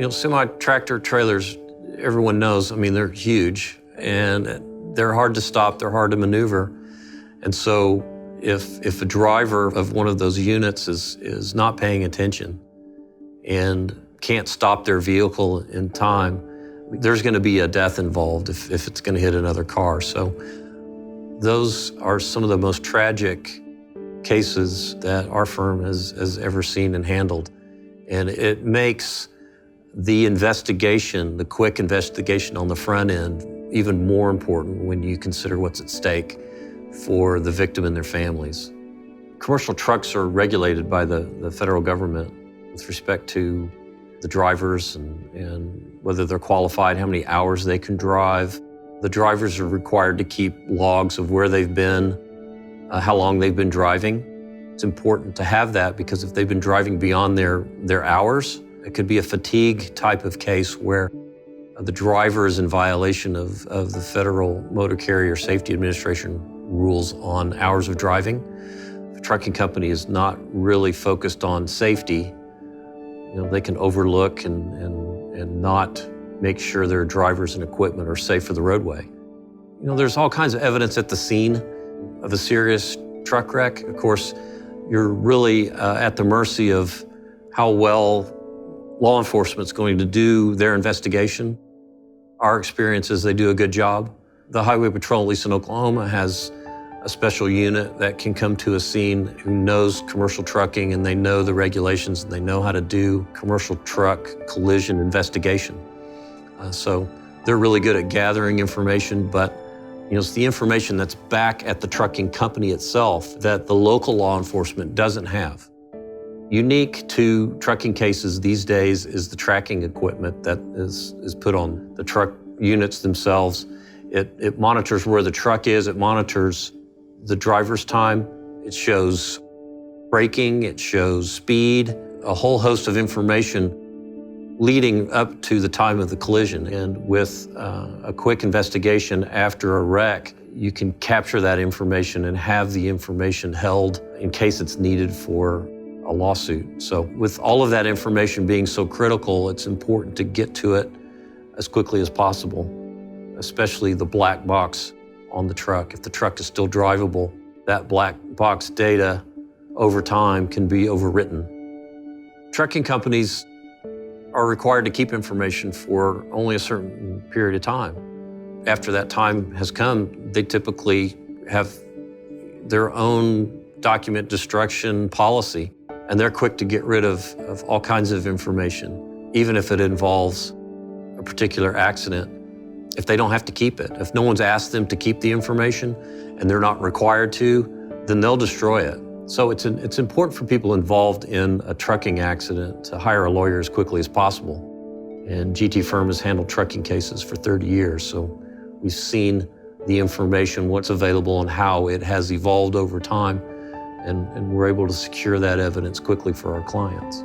Semi-tractor trailers, everyone knows, they're huge and they're hard to stop, they're hard to maneuver. And so if a driver of one of those units is not paying attention and can't stop their vehicle in time, there's going to be a death involved if it's going to hit another car. So those are some of the most tragic cases that our firm has ever seen and handled. And it makes the investigation, the quick investigation on the front end, even more important when you consider what's at stake for the victim and their families. Commercial trucks are regulated by the federal government with respect to the drivers and whether they're qualified, how many hours they can drive. The drivers are required to keep logs of where they've been, how long they've been driving. It's important to have that because if they've been driving beyond their hours, it could be a fatigue type of case where the driver is in violation of the Federal Motor Carrier Safety Administration rules on hours of driving. If a trucking company is not really focused on safety, they can overlook and not make sure their drivers and equipment are safe for the roadway. There's all kinds of evidence at the scene of a serious truck wreck. Of course, you're really at the mercy of how well law enforcement's going to do their investigation. Our experience is they do a good job. The Highway Patrol, at least in Oklahoma, has a special unit that can come to a scene who knows commercial trucking and they know the regulations and they know how to do commercial truck collision investigation. So they're really good at gathering information, but it's the information that's back at the trucking company itself that the local law enforcement doesn't have. Unique to trucking cases these days is the tracking equipment that is put on the truck units themselves. It monitors where the truck is, it monitors the driver's time, it shows braking, it shows speed, a whole host of information leading up to the time of the collision. And with a quick investigation after a wreck, you can capture that information and have the information held in case it's needed for a lawsuit. So with all of that information being so critical, it's important to get to it as quickly as possible, especially the black box on the truck. If the truck is still drivable, that black box data over time can be overwritten. Trucking companies are required to keep information for only a certain period of time. After that time has come, they typically have their own document destruction policy, and they're quick to get rid of all kinds of information, even if it involves a particular accident. If they don't have to keep it, if no one's asked them to keep the information and they're not required to, then they'll destroy it. So it's important for people involved in a trucking accident to hire a lawyer as quickly as possible. And GT Firm has handled trucking cases for 30 years, so we've seen the information, what's available and how it has evolved over time, and we're able to secure that evidence quickly for our clients.